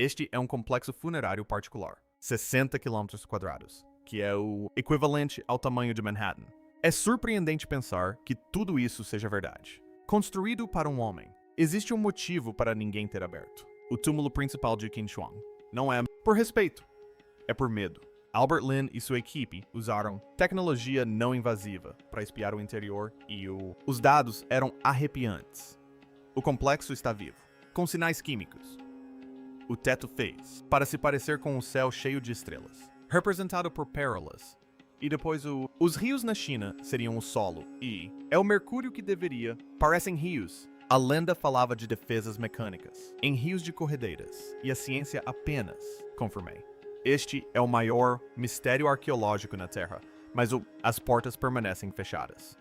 Este é um complexo funerário particular, 60 quilômetros quadrados, que é o equivalente ao tamanho de Manhattan. É surpreendente pensar que tudo isso seja verdade. Construído para um homem, existe um motivo para ninguém ter aberto. O túmulo principal de Qin Shi Huang. Não é por respeito, é por medo. Albert Lin e sua equipe usaram tecnologia não invasiva para espiar o interior e os dados eram arrepiantes. O complexo está vivo, com sinais químicos. O teto fez, para se parecer com o céu cheio de estrelas, representado por pérolas. E depois os rios na China seriam o solo, e é o mercúrio que deveria. Parecem rios. A lenda falava de defesas mecânicas, em rios de corredeiras, e a ciência apenas confirmei. Este é o maior mistério arqueológico na Terra, mas as portas permanecem fechadas.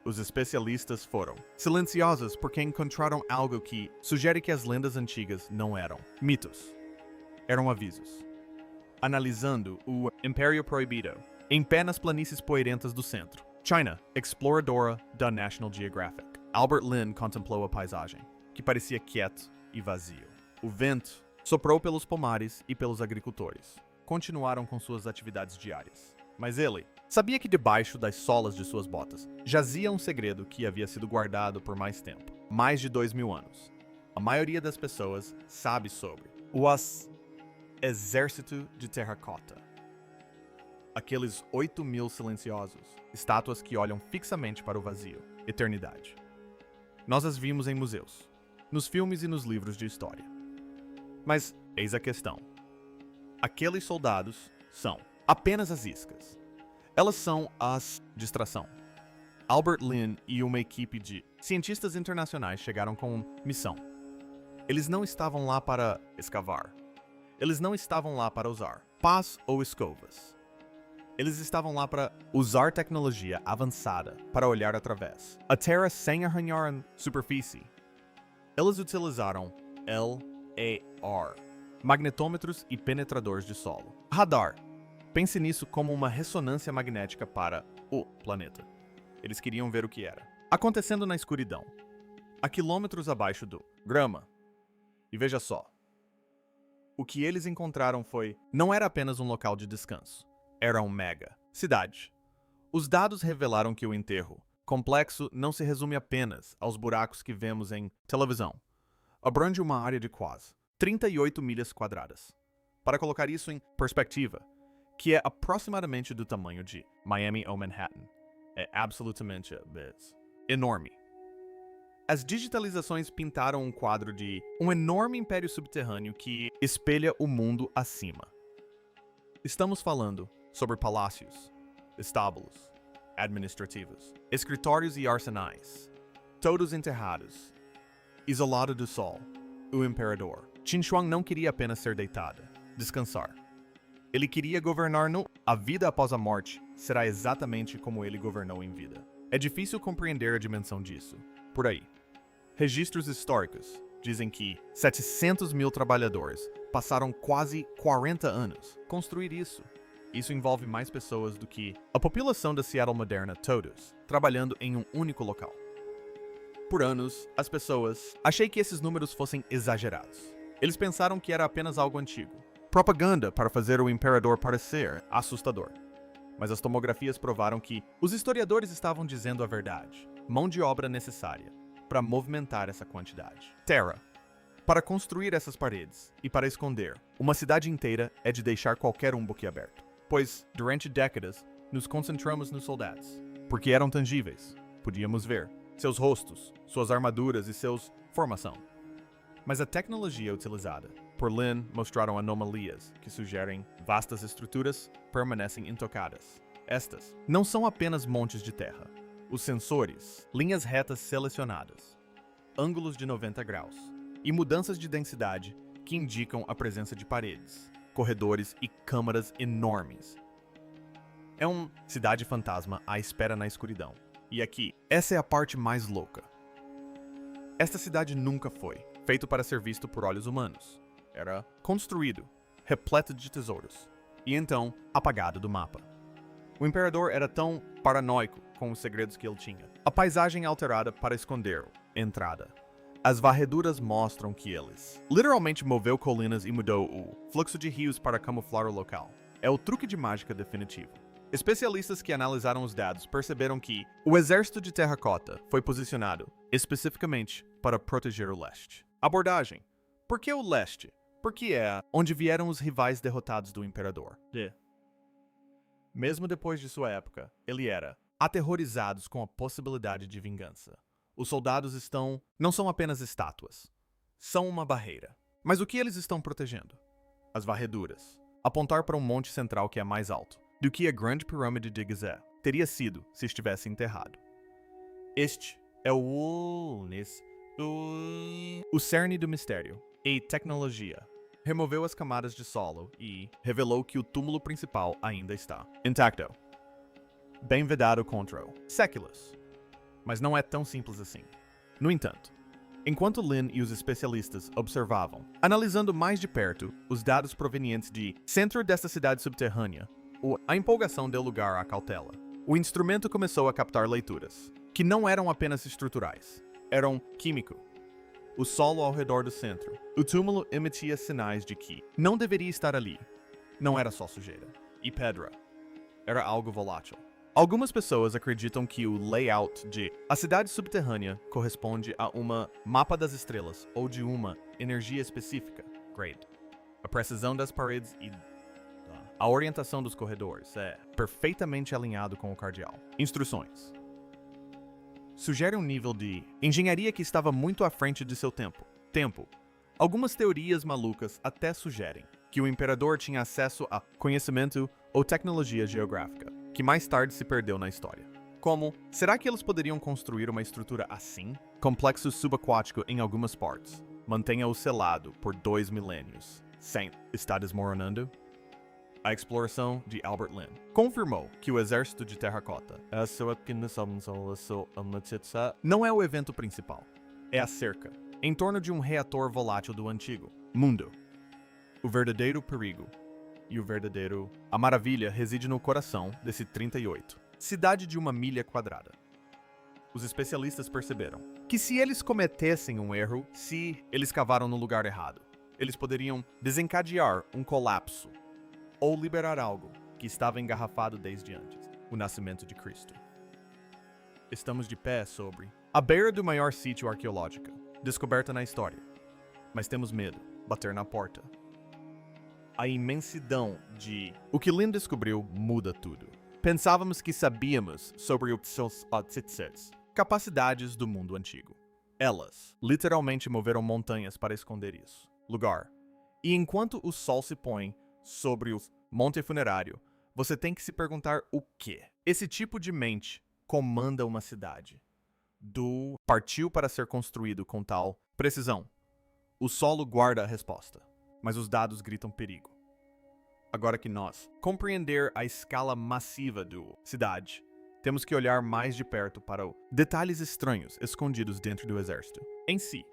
Os especialistas foram silenciosos porque encontraram algo que sugere que as lendas antigas não eram mitos, eram avisos. Analisando o Império Proibido, em pé nas planícies poeirentas do centro, China, exploradora da National Geographic, Albert Lin contemplou a paisagem, que parecia quieto e vazio. O vento soprou pelos pomares e pelos agricultores. Continuaram com suas atividades diárias. Mas ele sabia que debaixo das solas de suas botas jazia um segredo que havia sido guardado por mais tempo, mais de 2000 anos. A maioria das pessoas sabe sobre o exército de terracota. Aqueles 8.000 silenciosos, estátuas que olham fixamente para o vazio, eternidade. Nós as vimos em museus, nos filmes e nos livros de história. Mas eis a questão. Aqueles soldados são apenas as iscas. Elas são as distração. Albert Lin e uma equipe de cientistas internacionais chegaram com missão. Eles não estavam lá para escavar. Eles não estavam lá para usar pás ou escovas. Eles estavam lá para usar tecnologia avançada para olhar através a Terra sem arranhar a superfície. Eles utilizaram LAR, magnetômetros e penetradores de solo. Radar. Pense nisso como uma ressonância magnética para o planeta. Eles queriam ver o que era acontecendo na escuridão, a quilômetros abaixo do grama. E veja só. O que eles encontraram não era apenas um local de descanso. Era uma mega cidade. Os dados revelaram que o enterro complexo não se resume apenas aos buracos que vemos em televisão. Abrange uma área de quase 38 milhas quadradas. Para colocar isso em perspectiva, que é aproximadamente do tamanho de Miami ou Manhattan. É absolutamente enorme. As digitalizações pintaram um quadro de um enorme império subterrâneo que espelha o mundo acima. Estamos falando sobre palácios, estábulos, administrativos, escritórios e arsenais, todos enterrados, isolado do sol. O imperador Qin Shi Huang não queria apenas ser deitada, descansar. Ele queria governar a vida após a morte será exatamente como ele governou em vida. É difícil compreender a dimensão disso. Por aí. Registros históricos dizem que 700.000 trabalhadores passaram quase 40 anos construir isso. Isso envolve mais pessoas do que a população da Seattle moderna todos, trabalhando em um único local. Por anos, as pessoas achei que esses números fossem exagerados. Eles pensaram que era apenas algo antigo. Propaganda para fazer o imperador parecer assustador. Mas as tomografias provaram que os historiadores estavam dizendo a verdade. Mão de obra necessária para movimentar essa quantidade. Terra. Para construir essas paredes e para esconder uma cidade inteira é de deixar qualquer um boquiaberto. Pois, durante décadas, nos concentramos nos soldados. Porque eram tangíveis. Podíamos ver seus rostos, suas armaduras e seus formação. Mas a tecnologia utilizada por Lin mostraram anomalias que sugerem vastas estruturas permanecem intocadas. Estas não são apenas montes de terra. Os sensores, linhas retas selecionadas, ângulos de 90 graus e mudanças de densidade que indicam a presença de paredes, corredores e câmaras enormes. É uma cidade fantasma à espera na escuridão. E aqui, essa é a parte mais louca. Esta cidade nunca foi feito para ser visto por olhos humanos. Era construído, repleto de tesouros, e então apagado do mapa. O imperador era tão paranoico com os segredos que ele tinha. A paisagem alterada para esconder a entrada. As varreduras mostram que eles literalmente moveu colinas e mudou o fluxo de rios para camuflar o local. É o truque de mágica definitivo. Especialistas que analisaram os dados perceberam que o exército de terracota foi posicionado especificamente para proteger o leste. Abordagem. Por que o leste? Porque é onde vieram os rivais derrotados do imperador. Mesmo depois de sua época, ele era aterrorizados com a possibilidade de vingança. Os soldados não são apenas estátuas. São uma barreira. Mas o que eles estão protegendo? As varreduras. Apontar para um monte central que é mais alto do que a grande pirâmide de Gizeh teria sido se estivesse enterrado. Este é o cerne do mistério. E tecnologia. Removeu as camadas de solo e revelou que o túmulo principal ainda está intacto. Bem vedado contra o Séculos. Mas não é tão simples assim. No entanto, enquanto Lin e os especialistas observavam, analisando mais de perto os dados provenientes de centro desta cidade subterrânea, a empolgação deu lugar à cautela. O instrumento começou a captar leituras, que não eram apenas estruturais, eram químico. O solo ao redor do centro. O túmulo emitia sinais de que não deveria estar ali. Não era só sujeira e pedra. Era algo volátil. Algumas pessoas acreditam que o layout de a cidade subterrânea corresponde a uma mapa das estrelas ou de uma energia específica, grade. A precisão das paredes e a orientação dos corredores é perfeitamente alinhado com o cardeal. Instruções. Sugere um nível de engenharia que estava muito à frente de seu tempo. Algumas teorias malucas até sugerem que o imperador tinha acesso a conhecimento ou tecnologia geográfica, que mais tarde se perdeu na história. Como, será que eles poderiam construir uma estrutura assim? Complexo subaquático em algumas partes. Mantenha-o selado por 2 milênios. Sem estar desmoronando? A exploração de Albert Lin confirmou que o exército de terracota não é o evento principal. É a cerca, em torno de um reator volátil do antigo mundo. O verdadeiro perigo e a maravilha reside no coração desse 38, cidade de 1 milha quadrada. Os especialistas perceberam que se eles cometessem um erro, se eles cavaram no lugar errado, eles poderiam desencadear um colapso ou liberar algo que estava engarrafado desde antes, o nascimento de Cristo. Estamos de pé sobre a beira do maior sítio arqueológico descoberta na história, mas temos medo bater na porta. A imensidão de o que Lin descobriu muda tudo. Pensávamos que sabíamos sobre os capacidades do mundo antigo. Elas literalmente moveram montanhas para esconder isso. Lugar. E enquanto o sol se põe sobre o monte funerário, você tem que se perguntar o quê? Esse tipo de mente comanda uma cidade. Partiu para ser construído com tal precisão. O solo guarda a resposta, mas os dados gritam perigo. Agora que nós compreender a escala massiva do cidade, temos que olhar mais de perto para os detalhes estranhos escondidos dentro do exército em si.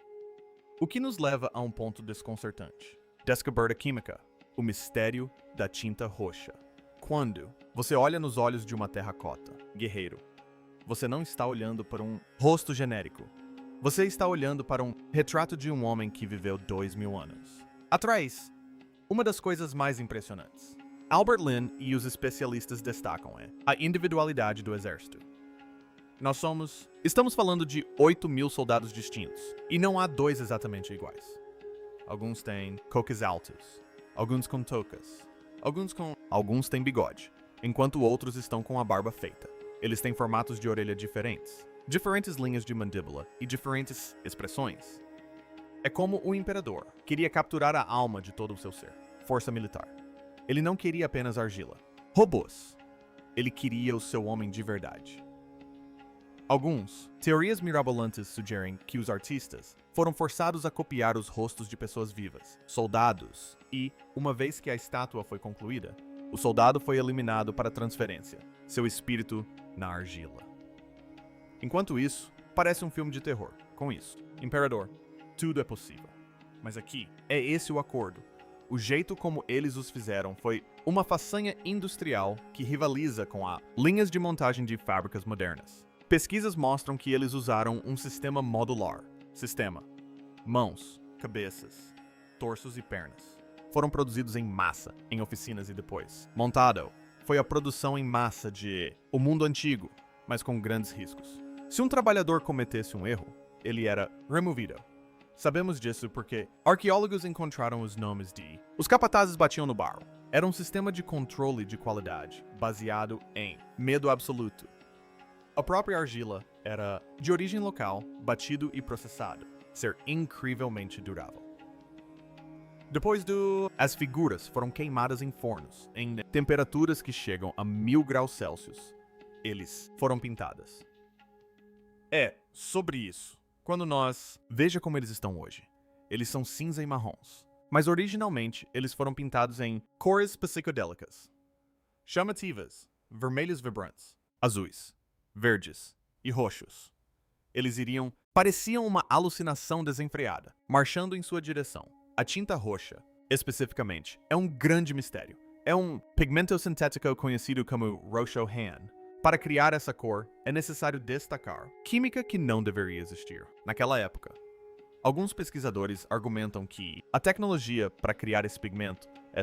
O que nos leva a um ponto desconcertante. Descoberta química. O mistério da tinta roxa. Quando você olha nos olhos de uma terracota, guerreiro, você não está olhando para um rosto genérico. Você está olhando para um retrato de um homem que viveu 2000 anos. Atrás, uma das coisas mais impressionantes. Albert Lin e os especialistas destacam a individualidade do exército. Estamos falando de 8.000 soldados distintos, e não há 2 exatamente iguais. Alguns têm coques altos, alguns com toucas, alguns têm bigode, enquanto outros estão com a barba feita. Eles têm formatos de orelha diferentes, diferentes linhas de mandíbula e diferentes expressões. É como o imperador queria capturar a alma de todo o seu ser, força militar. Ele não queria apenas argila, robôs. Ele queria o seu homem de verdade. Alguns teorias mirabolantes sugerem que os artistas foram forçados a copiar os rostos de pessoas vivas, soldados, e, uma vez que a estátua foi concluída, o soldado foi eliminado para transferência, seu espírito na argila. Enquanto isso, parece um filme de terror. Com isso, imperador, tudo é possível. Mas aqui, é esse o acordo. O jeito como eles os fizeram foi uma façanha industrial que rivaliza com as linhas de montagem de fábricas modernas. Pesquisas mostram que eles usaram um sistema modular. Sistema. Mãos, cabeças, torsos e pernas foram produzidos em massa, em oficinas e depois. Montado foi a produção em massa de o mundo antigo, mas com grandes riscos. Se um trabalhador cometesse um erro, ele era removido. Sabemos disso porque arqueólogos encontraram os nomes de... Os capatazes batiam no barro. Era um sistema de controle de qualidade, baseado em medo absoluto. A própria argila era de origem local, batido e processado, ser incrivelmente durável. As figuras foram queimadas em fornos, em temperaturas que chegam a 1000 graus Celsius. Eles foram pintadas. Sobre isso. Veja como eles estão hoje. Eles são cinza e marrons. Mas originalmente, eles foram pintados em cores psicodélicas. Chamativas, vermelhos vibrantes, azuis, verdes e roxos. Pareciam uma alucinação desenfreada, marchando em sua direção. A tinta roxa, especificamente, é um grande mistério. É um pigmento sintético conhecido como Roche-Han. Para criar essa cor, é necessário destacar química que não deveria existir naquela época. Alguns pesquisadores argumentam que a tecnologia para criar esse pigmento é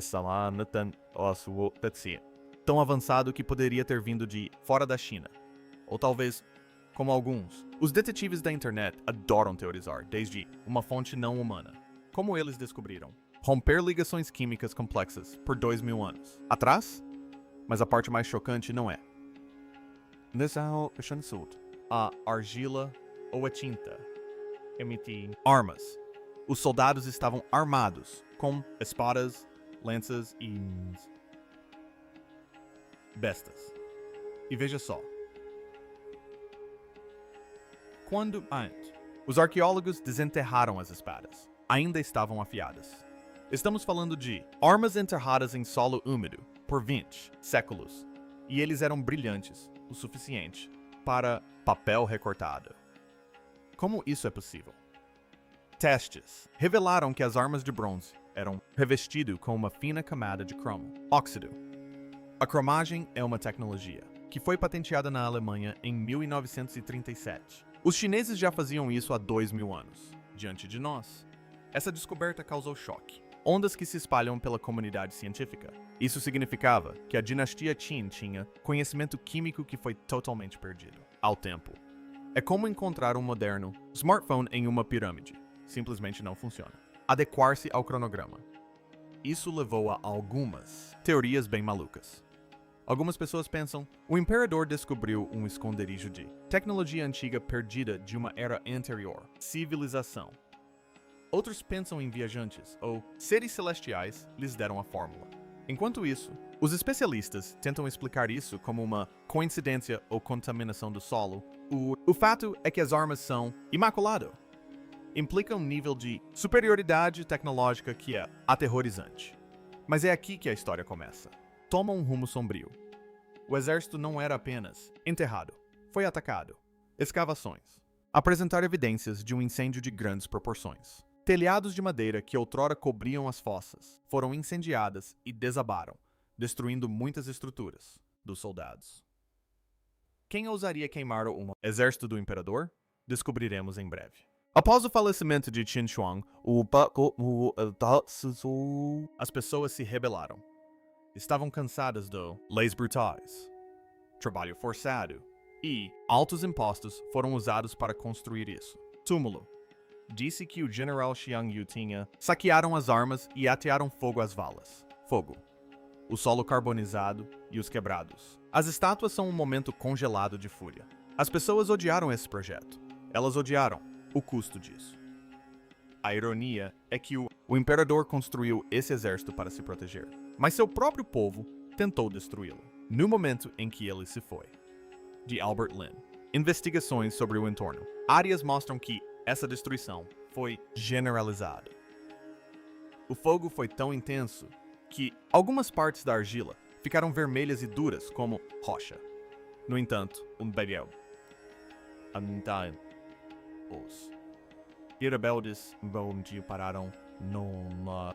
tão avançado que poderia ter vindo de fora da China. Ou talvez, como alguns, os detetives da internet adoram teorizar desde uma fonte não humana. Como eles descobriram? Romper ligações químicas complexas por 2000 anos atrás? Mas a parte mais chocante não é. A argila ou a tinta emitem armas. Os soldados estavam armados com espadas, lanças e bestas. E veja só. Os arqueólogos desenterraram as espadas, ainda estavam afiadas. Estamos falando de armas enterradas em solo úmido por 20 séculos, e eles eram brilhantes o suficiente para papel recortado. Como isso é possível? Testes revelaram que as armas de bronze eram revestidas com uma fina camada de cromo, óxido. A cromagem é uma tecnologia que foi patenteada na Alemanha em 1937. Os chineses já faziam isso há 2000 anos. Diante de nós, essa descoberta causou choque. Ondas que se espalham pela comunidade científica. Isso significava que a dinastia Qin tinha conhecimento químico que foi totalmente perdido ao tempo. É como encontrar um moderno smartphone em uma pirâmide. Simplesmente não funciona. Adequar-se ao cronograma. Isso levou a algumas teorias bem malucas. Algumas pessoas pensam, o imperador descobriu um esconderijo de tecnologia antiga perdida de uma era anterior, civilização. Outros pensam em viajantes ou seres celestiais lhes deram a fórmula. Enquanto isso, os especialistas tentam explicar isso como uma coincidência ou contaminação do solo. O fato é que as armas são imaculadas. Implica um nível de superioridade tecnológica que é aterrorizante. Mas é aqui que a história começa. Toma um rumo sombrio. O exército não era apenas enterrado, foi atacado. Escavações. Apresentar evidências de um incêndio de grandes proporções. Telhados de madeira que outrora cobriam as fossas foram incendiadas e desabaram, destruindo muitas estruturas dos soldados. Quem ousaria queimar um exército do imperador? Descobriremos em breve. Após o falecimento de Qin Shi, as pessoas se rebelaram. Estavam cansadas do leis brutais, trabalho forçado e altos impostos foram usados para construir isso. Túmulo. Disse que o general Xiang Yu tinha saquearam as armas e atearam fogo às valas. Fogo. O solo carbonizado e os quebrados. As estátuas são um momento congelado de fúria. As pessoas odiaram esse projeto. Elas odiaram o custo disso. A ironia é que o imperador construiu esse exército para se proteger, mas seu próprio povo tentou destruí-lo, no momento em que ele se foi. De Albert Lin. Investigações sobre o entorno. Áreas mostram que essa destruição foi generalizada. O fogo foi tão intenso que algumas partes da argila ficaram vermelhas e duras como rocha. No entanto, os rebeldes pararam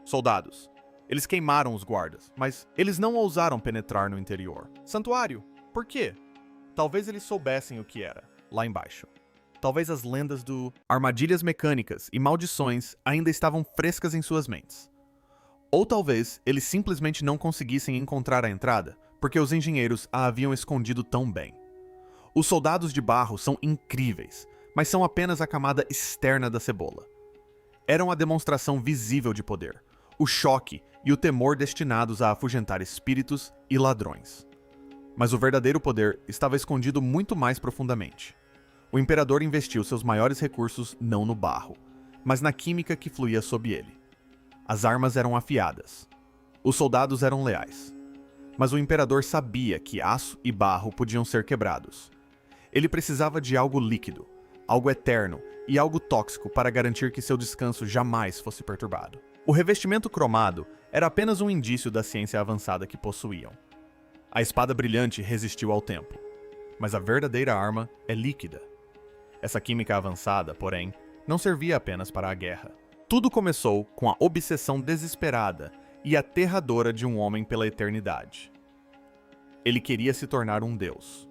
soldados. Eles queimaram os guardas, mas eles não ousaram penetrar no interior. Santuário. Por quê? Talvez eles soubessem o que era, lá embaixo. talvez as lendas do armadilhas mecânicas e maldições ainda estavam frescas em suas mentes. Ou talvez eles simplesmente não conseguissem encontrar a entrada porque os engenheiros a haviam escondido tão bem. Os soldados de barro são incríveis, mas são apenas a camada externa da cebola. Eram a demonstração visível de poder, o choque e o temor destinados a afugentar espíritos e ladrões. Mas o verdadeiro poder estava escondido muito mais profundamente. O imperador investiu seus maiores recursos não no barro, mas na química que fluía sob ele. As armas eram afiadas. Os soldados eram leais. Mas o imperador sabia que aço e barro podiam ser quebrados. Ele precisava de algo líquido, algo eterno e algo tóxico para garantir que seu descanso jamais fosse perturbado. O revestimento cromado era apenas um indício da ciência avançada que possuíam. A espada brilhante resistiu ao tempo, mas a verdadeira arma é líquida. Essa química avançada, porém, não servia apenas para a guerra. Tudo começou com a obsessão desesperada e aterradora de um homem pela eternidade. Ele queria se tornar um deus.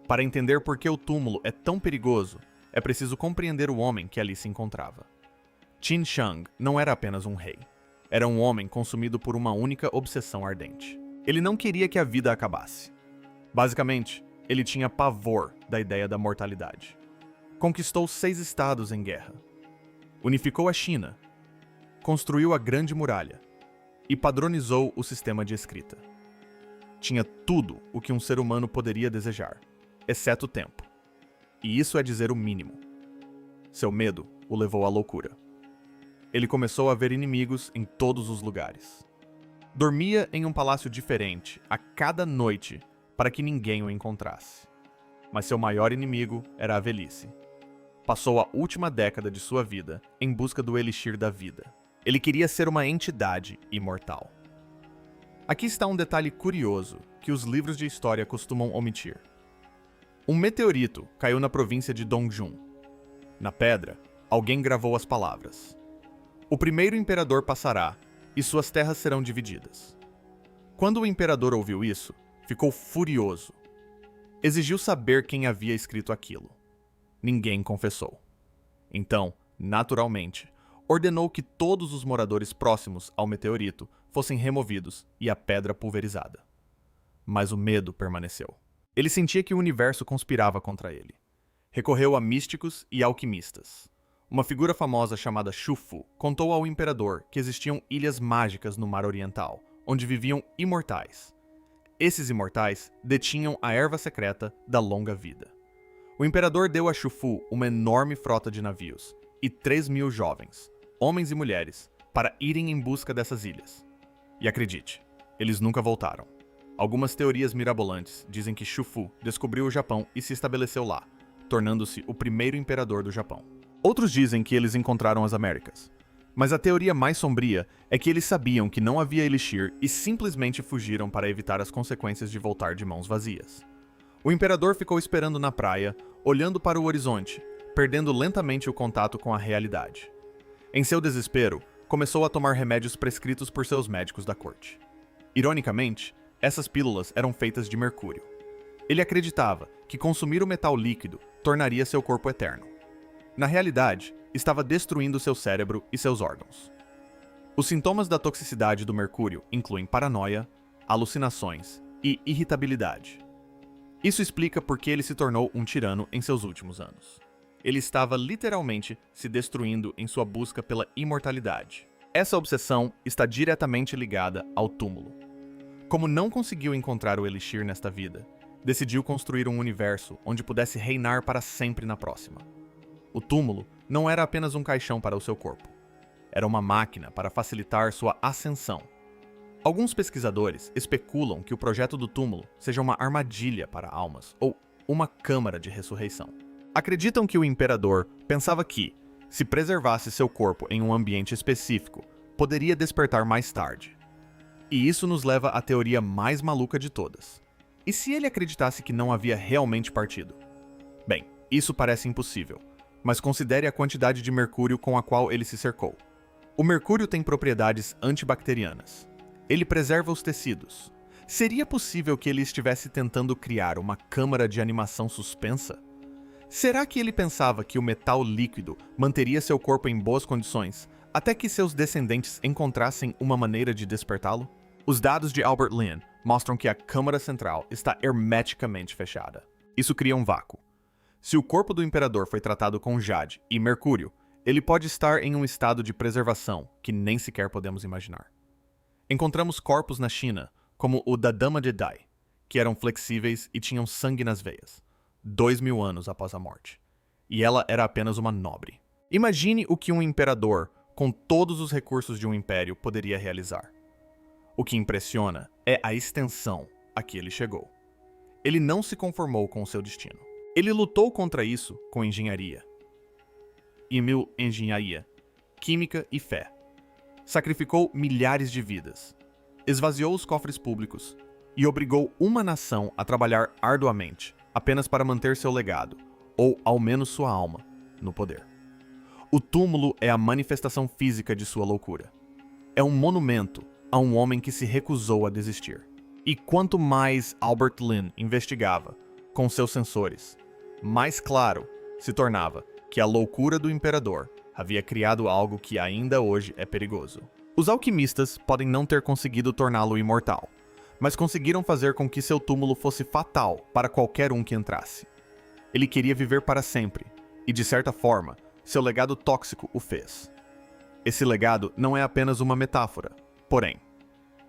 Para entender por que o túmulo é tão perigoso, é preciso compreender o homem que ali se encontrava. Qin Shang não era apenas um rei. Era um homem consumido por uma única obsessão ardente. Ele não queria que a vida acabasse. Basicamente, ele tinha pavor da ideia da mortalidade. Conquistou 6 estados em guerra. Unificou a China. Construiu a Grande Muralha. E padronizou o sistema de escrita. Tinha tudo o que um ser humano poderia desejar, exceto o tempo. E isso é dizer o mínimo. Seu medo o levou à loucura. Ele começou a ver inimigos em todos os lugares. Dormia em um palácio diferente a cada noite para que ninguém o encontrasse. Mas seu maior inimigo era a velhice. Passou a última década de sua vida em busca do elixir da vida. Ele queria ser uma entidade imortal. Aqui está um detalhe curioso que os livros de história costumam omitir. Um meteorito caiu na província de Dongjun. Na pedra, alguém gravou as palavras: "O primeiro imperador passará, e suas terras serão divididas." Quando o imperador ouviu isso, ficou furioso. Exigiu saber quem havia escrito aquilo. Ninguém confessou. Então, naturalmente, ordenou que todos os moradores próximos ao meteorito fossem removidos e a pedra pulverizada. Mas o medo permaneceu. Ele sentia que o universo conspirava contra ele. Recorreu a místicos e alquimistas. Uma figura famosa chamada Shufu contou ao imperador que existiam ilhas mágicas no Mar Oriental, onde viviam imortais. Esses imortais detinham a erva secreta da longa vida. O imperador deu a Shufu uma enorme frota de navios e 3.000 jovens, homens e mulheres, para irem em busca dessas ilhas. E acredite, eles nunca voltaram. Algumas teorias mirabolantes dizem que Shufu descobriu o Japão e se estabeleceu lá, tornando-se o primeiro imperador do Japão. Outros dizem que eles encontraram as Américas. Mas a teoria mais sombria é que eles sabiam que não havia elixir e simplesmente fugiram para evitar as consequências de voltar de mãos vazias. O imperador ficou esperando na praia, olhando para o horizonte, perdendo lentamente o contato com a realidade. Em seu desespero, começou a tomar remédios prescritos por seus médicos da corte. Ironicamente, essas pílulas eram feitas de mercúrio. Ele acreditava que consumir o metal líquido tornaria seu corpo eterno. Na realidade, estava destruindo seu cérebro e seus órgãos. Os sintomas da toxicidade do mercúrio incluem paranoia, alucinações e irritabilidade. Isso explica por que ele se tornou um tirano em seus últimos anos. Ele estava literalmente se destruindo em sua busca pela imortalidade. Essa obsessão está diretamente ligada ao túmulo. Como não conseguiu encontrar o elixir nesta vida, decidiu construir um universo onde pudesse reinar para sempre na próxima. O túmulo não era apenas um caixão para o seu corpo. Era uma máquina para facilitar sua ascensão. Alguns pesquisadores especulam que o projeto do túmulo seja uma armadilha para almas ou uma câmara de ressurreição. Acreditam que o imperador pensava que, se preservasse seu corpo em um ambiente específico, poderia despertar mais tarde. E isso nos leva à teoria mais maluca de todas. E se ele acreditasse que não havia realmente partido? Bem, isso parece impossível, mas considere a quantidade de mercúrio com a qual ele se cercou. O mercúrio tem propriedades antibacterianas. Ele preserva os tecidos. Seria possível que ele estivesse tentando criar uma câmara de animação suspensa? Será que ele pensava que o metal líquido manteria seu corpo em boas condições até que seus descendentes encontrassem uma maneira de despertá-lo? Os dados de Albert Lin mostram que a câmara central está hermeticamente fechada. Isso cria um vácuo. Se o corpo do imperador foi tratado com jade e mercúrio, ele pode estar em um estado de preservação que nem sequer podemos imaginar. Encontramos corpos na China, como o da Dama de Dai, que eram flexíveis e tinham sangue nas veias, 2000 anos após a morte. E ela era apenas uma nobre. Imagine o que um imperador, com todos os recursos de um império, poderia realizar. O que impressiona é a extensão a que ele chegou. Ele não se conformou com o seu destino. Ele lutou contra isso com engenharia. Engenharia, química e fé. Sacrificou milhares de vidas. Esvaziou os cofres públicos e obrigou uma nação a trabalhar arduamente, apenas para manter seu legado, ou ao menos sua alma, no poder. O túmulo é a manifestação física de sua loucura. É um monumento a um homem que se recusou a desistir. E quanto mais Albert Lin investigava com seus sensores, mais claro se tornava que a loucura do imperador havia criado algo que ainda hoje é perigoso. Os alquimistas podem não ter conseguido torná-lo imortal, mas conseguiram fazer com que seu túmulo fosse fatal para qualquer um que entrasse. Ele queria viver para sempre, e de certa forma, seu legado tóxico o fez. Esse legado não é apenas uma metáfora, porém,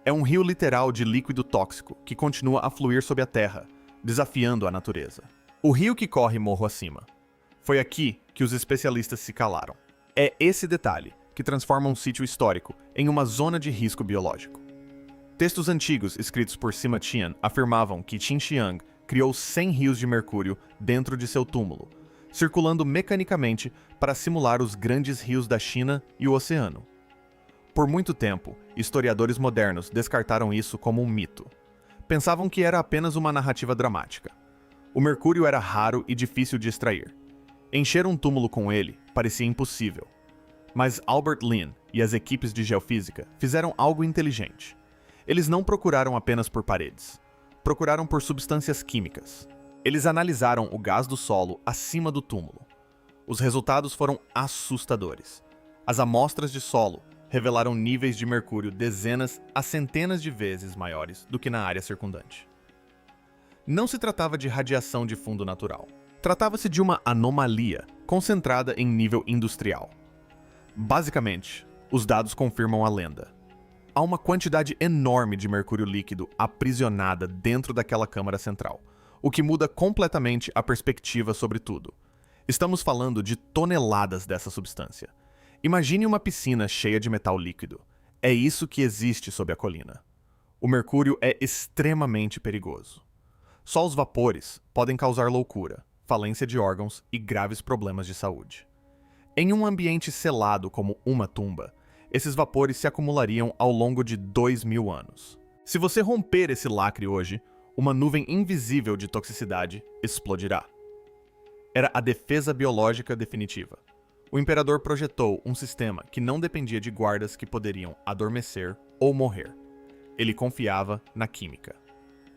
é um rio literal de líquido tóxico que continua a fluir sob a terra, desafiando a natureza. O rio que corre morro acima. Foi aqui que os especialistas se calaram. É esse detalhe que transforma um sítio histórico em uma zona de risco biológico. Textos antigos escritos por Sima Qian afirmavam que Qin Xiang criou 100 rios de mercúrio dentro de seu túmulo, circulando mecanicamente para simular os grandes rios da China e o oceano. Por muito tempo, historiadores modernos descartaram isso como um mito. Pensavam que era apenas uma narrativa dramática. O mercúrio era raro e difícil de extrair. Encher um túmulo com ele parecia impossível. Mas Albert Lin e as equipes de geofísica fizeram algo inteligente. Eles não procuraram apenas por paredes. Procuraram por substâncias químicas. Eles analisaram o gás do solo acima do túmulo. Os resultados foram assustadores. As amostras de solo revelaram níveis de mercúrio dezenas a centenas de vezes maiores do que na área circundante. Não se tratava de radiação de fundo natural. Tratava-se de uma anomalia concentrada em nível industrial. Basicamente, os dados confirmam a lenda. Há uma quantidade enorme de mercúrio líquido aprisionada dentro daquela câmara central, o que muda completamente a perspectiva sobre tudo. Estamos falando de toneladas dessa substância. Imagine uma piscina cheia de metal líquido. É isso que existe sob a colina. O mercúrio é extremamente perigoso. Só os vapores podem causar loucura, falência de órgãos e graves problemas de saúde. Em um ambiente selado como uma tumba, esses vapores se acumulariam ao longo de 2000 anos. Se você romper esse lacre hoje, uma nuvem invisível de toxicidade explodirá. Era a defesa biológica definitiva. O imperador projetou um sistema que não dependia de guardas que poderiam adormecer ou morrer. Ele confiava na química.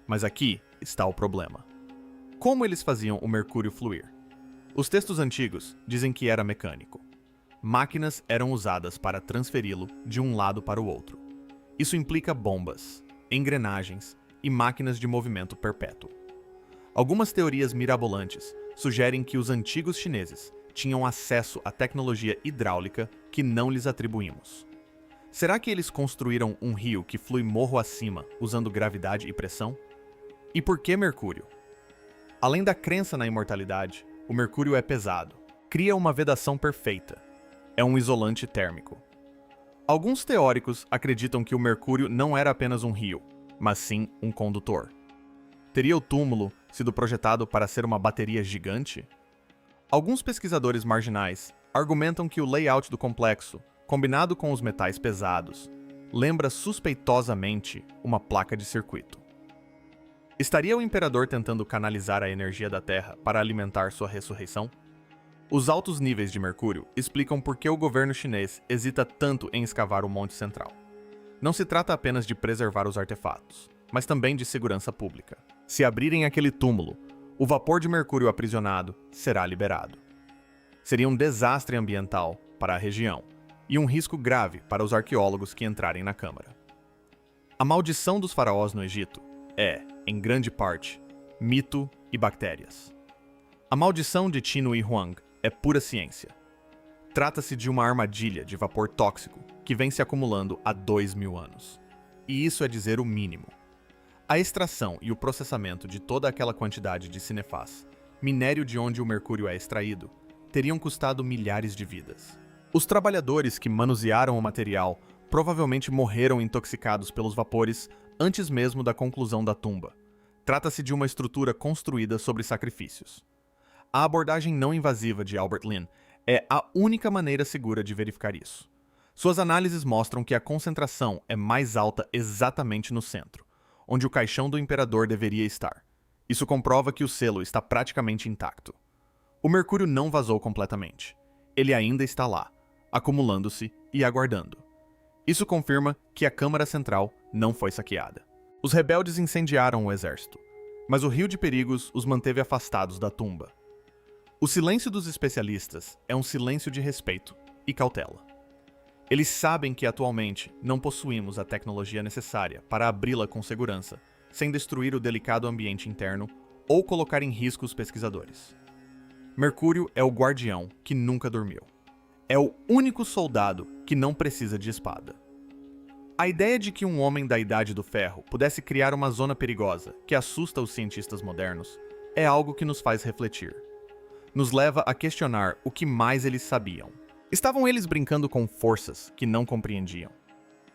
Mas aqui está o problema. Como eles faziam o mercúrio fluir? Os textos antigos dizem que era mecânico. Máquinas eram usadas para transferi-lo de um lado para o outro. Isso implica bombas, engrenagens e máquinas de movimento perpétuo. Algumas teorias mirabolantes sugerem que os antigos chineses tinham acesso à tecnologia hidráulica que não lhes atribuímos. Será que eles construíram um rio que flui morro acima usando gravidade e pressão? E por que mercúrio? Além da crença na imortalidade, o mercúrio é pesado, cria uma vedação perfeita. É um isolante térmico. Alguns teóricos acreditam que o mercúrio não era apenas um rio, mas sim um condutor. Teria o túmulo sido projetado para ser uma bateria gigante? Alguns pesquisadores marginais argumentam que o layout do complexo, combinado com os metais pesados, lembra suspeitosamente uma placa de circuito. Estaria o imperador tentando canalizar a energia da Terra para alimentar sua ressurreição? Os altos níveis de mercúrio explicam por que o governo chinês hesita tanto em escavar o Monte Central. Não se trata apenas de preservar os artefatos, mas também de segurança pública. Se abrirem aquele túmulo, o vapor de mercúrio aprisionado será liberado. Seria um desastre ambiental para a região e um risco grave para os arqueólogos que entrarem na câmara. A maldição dos faraós no Egito é, em grande parte, mito e bactérias. A maldição de Tino e Huang é pura ciência. Trata-se de uma armadilha de vapor tóxico que vem se acumulando há 2.000 anos. E isso é dizer o mínimo. A extração e o processamento de toda aquela quantidade de cinefaz, minério de onde o mercúrio é extraído, teriam custado milhares de vidas. Os trabalhadores que manusearam o material provavelmente morreram intoxicados pelos vapores antes mesmo da conclusão da tumba. Trata-se de uma estrutura construída sobre sacrifícios. A abordagem não invasiva de Albert Lin é a única maneira segura de verificar isso. Suas análises mostram que a concentração é mais alta exatamente no centro, onde o caixão do imperador deveria estar. Isso comprova que o selo está praticamente intacto. O mercúrio não vazou completamente. Ele ainda está lá, acumulando-se e aguardando. Isso confirma que a Câmara Central não foi saqueada. Os rebeldes incendiaram o exército, mas o rio de perigos os manteve afastados da tumba. O silêncio dos especialistas é um silêncio de respeito e cautela. Eles sabem que atualmente não possuímos a tecnologia necessária para abri-la com segurança, sem destruir o delicado ambiente interno ou colocar em risco os pesquisadores. Mercúrio é o guardião que nunca dormiu. É o único soldado que não precisa de espada. A ideia de que um homem da Idade do Ferro pudesse criar uma zona perigosa que assusta os cientistas modernos é algo que nos faz refletir. Nos leva a questionar o que mais eles sabiam. Estavam eles brincando com forças que não compreendiam?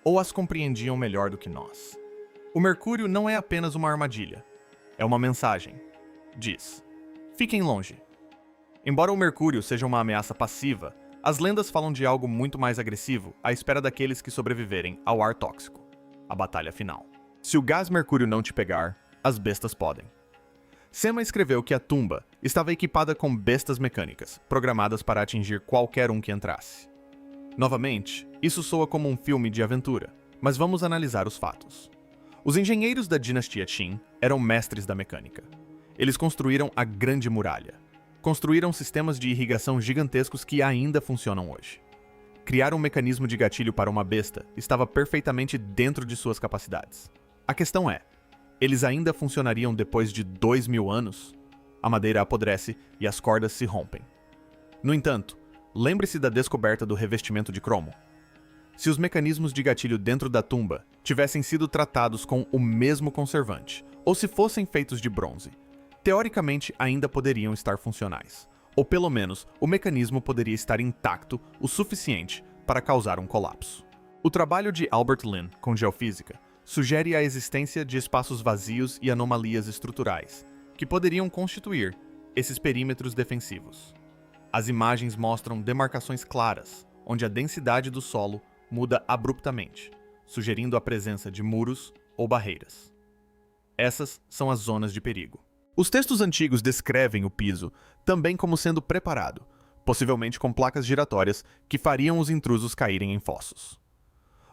Ou as compreendiam melhor do que nós? O Mercúrio não é apenas uma armadilha. É uma mensagem. Diz: fiquem longe. Embora o Mercúrio seja uma ameaça passiva, as lendas falam de algo muito mais agressivo à espera daqueles que sobreviverem ao ar tóxico. A batalha final. Se o gás Mercúrio não te pegar, as bestas podem. Sema escreveu que a tumba estava equipada com bestas mecânicas, programadas para atingir qualquer um que entrasse. Novamente, isso soa como um filme de aventura, mas vamos analisar os fatos. Os engenheiros da dinastia Qin eram mestres da mecânica. Eles construíram a Grande Muralha. Construíram sistemas de irrigação gigantescos que ainda funcionam hoje. Criar um mecanismo de gatilho para uma besta estava perfeitamente dentro de suas capacidades. A questão é: eles ainda funcionariam depois de 2.000 anos? A madeira apodrece e as cordas se rompem. No entanto, lembre-se da descoberta do revestimento de cromo. Se os mecanismos de gatilho dentro da tumba tivessem sido tratados com o mesmo conservante, ou se fossem feitos de bronze, teoricamente ainda poderiam estar funcionais. Ou pelo menos, o mecanismo poderia estar intacto o suficiente para causar um colapso. O trabalho de Albert Lin com geofísica sugere a existência de espaços vazios e anomalias estruturais, que poderiam constituir esses perímetros defensivos. As imagens mostram demarcações claras, onde a densidade do solo muda abruptamente, sugerindo a presença de muros ou barreiras. Essas são as zonas de perigo. Os textos antigos descrevem o piso também como sendo preparado, possivelmente com placas giratórias que fariam os intrusos caírem em fossos.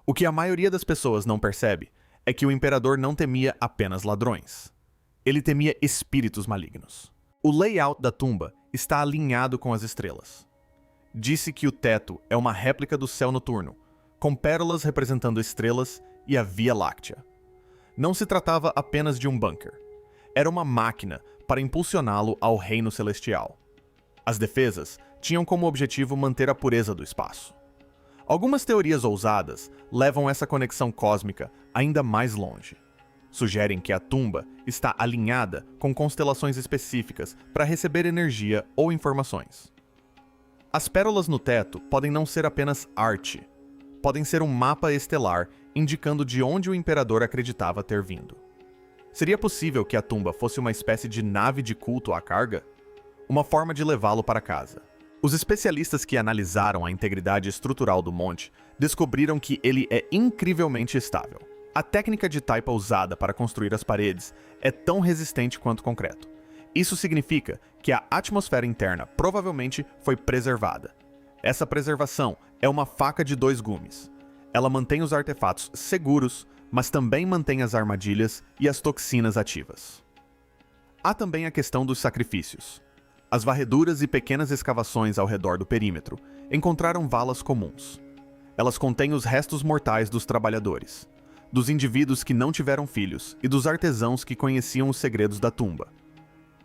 O que a maioria das pessoas não percebe é que o imperador não temia apenas ladrões. Ele temia espíritos malignos. O layout da tumba está alinhado com as estrelas. Disse que o teto é uma réplica do céu noturno, com pérolas representando estrelas e a Via Láctea. Não se tratava apenas de um bunker. Era uma máquina para impulsioná-lo ao reino celestial. As defesas tinham como objetivo manter a pureza do espaço. Algumas teorias ousadas levam essa conexão cósmica ainda mais longe. Sugerem que a tumba está alinhada com constelações específicas para receber energia ou informações. As pérolas no teto podem não ser apenas arte. Podem ser um mapa estelar indicando de onde o imperador acreditava ter vindo. Seria possível que a tumba fosse uma espécie de nave de culto à carga? Uma forma de levá-lo para casa. Os especialistas que analisaram a integridade estrutural do monte descobriram que ele é incrivelmente estável. A técnica de taipa usada para construir as paredes é tão resistente quanto concreto. Isso significa que a atmosfera interna provavelmente foi preservada. Essa preservação é uma faca de 2 gumes. Ela mantém os artefatos seguros, mas também mantém as armadilhas e as toxinas ativas. Há também a questão dos sacrifícios. As varreduras e pequenas escavações ao redor do perímetro encontraram valas comuns. Elas contêm os restos mortais dos trabalhadores, dos indivíduos que não tiveram filhos e dos artesãos que conheciam os segredos da tumba.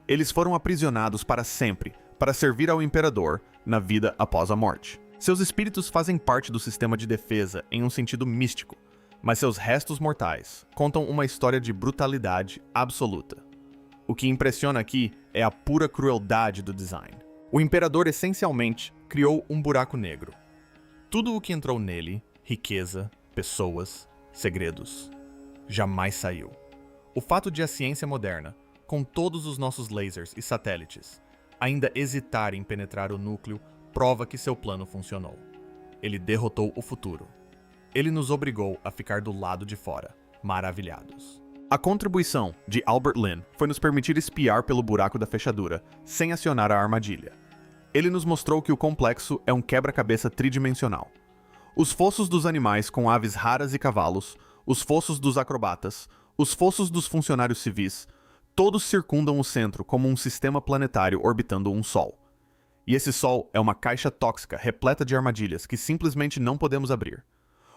Eles foram aprisionados para sempre, para servir ao imperador na vida após a morte. Seus espíritos fazem parte do sistema de defesa em um sentido místico, mas seus restos mortais contam uma história de brutalidade absoluta. O que impressiona aqui é a pura crueldade do design. O imperador essencialmente criou um buraco negro. Tudo o que entrou nele, riqueza, pessoas, segredos, jamais saiu. O fato de a ciência moderna, com todos os nossos lasers e satélites, ainda hesitar em penetrar o núcleo, prova que seu plano funcionou. Ele derrotou o futuro. Ele nos obrigou a ficar do lado de fora, maravilhados. A contribuição de Albert Lin foi nos permitir espiar pelo buraco da fechadura, sem acionar a armadilha. Ele nos mostrou que o complexo é um quebra-cabeça tridimensional. Os fossos dos animais com aves raras e cavalos, os fossos dos acrobatas, os fossos dos funcionários civis, todos circundam o centro como um sistema planetário orbitando um sol. E esse sol é uma caixa tóxica repleta de armadilhas que simplesmente não podemos abrir.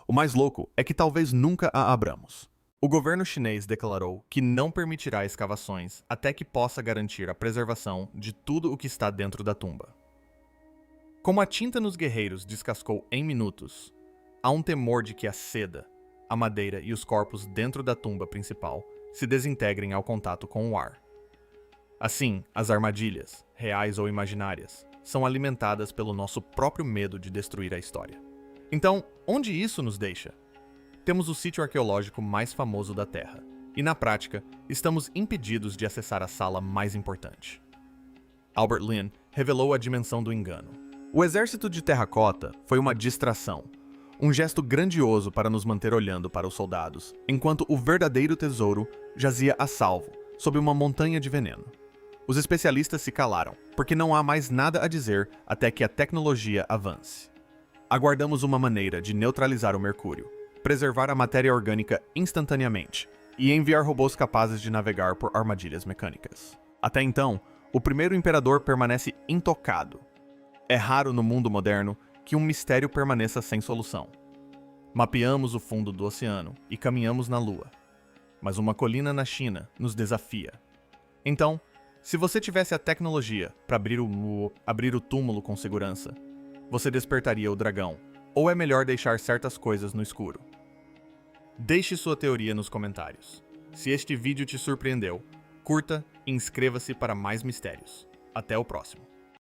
O mais louco é que talvez nunca a abramos. O governo chinês declarou que não permitirá escavações até que possa garantir a preservação de tudo o que está dentro da tumba. Como a tinta nos guerreiros descascou em minutos, há um temor de que a seda, a madeira e os corpos dentro da tumba principal se desintegrem ao contato com o ar. Assim, as armadilhas, reais ou imaginárias, são alimentadas pelo nosso próprio medo de destruir a história. Então, onde isso nos deixa? Temos o sítio arqueológico mais famoso da Terra, e na prática, estamos impedidos de acessar a sala mais importante. Albert Lin revelou a dimensão do engano. O exército de terracota foi uma distração, um gesto grandioso para nos manter olhando para os soldados, enquanto o verdadeiro tesouro jazia a salvo, sob uma montanha de veneno. Os especialistas se calaram, porque não há mais nada a dizer até que a tecnologia avance. Aguardamos uma maneira de neutralizar o mercúrio, preservar a matéria orgânica instantaneamente e enviar robôs capazes de navegar por armadilhas mecânicas. Até então, o primeiro imperador permanece intocado. É raro no mundo moderno que um mistério permaneça sem solução. Mapeamos o fundo do oceano e caminhamos na Lua. Mas uma colina na China nos desafia. Então, se você tivesse a tecnologia para abrir o túmulo com segurança, você despertaria o dragão, ou é melhor deixar certas coisas no escuro? Deixe sua teoria nos comentários. Se este vídeo te surpreendeu, curta e inscreva-se para mais mistérios. Até o próximo.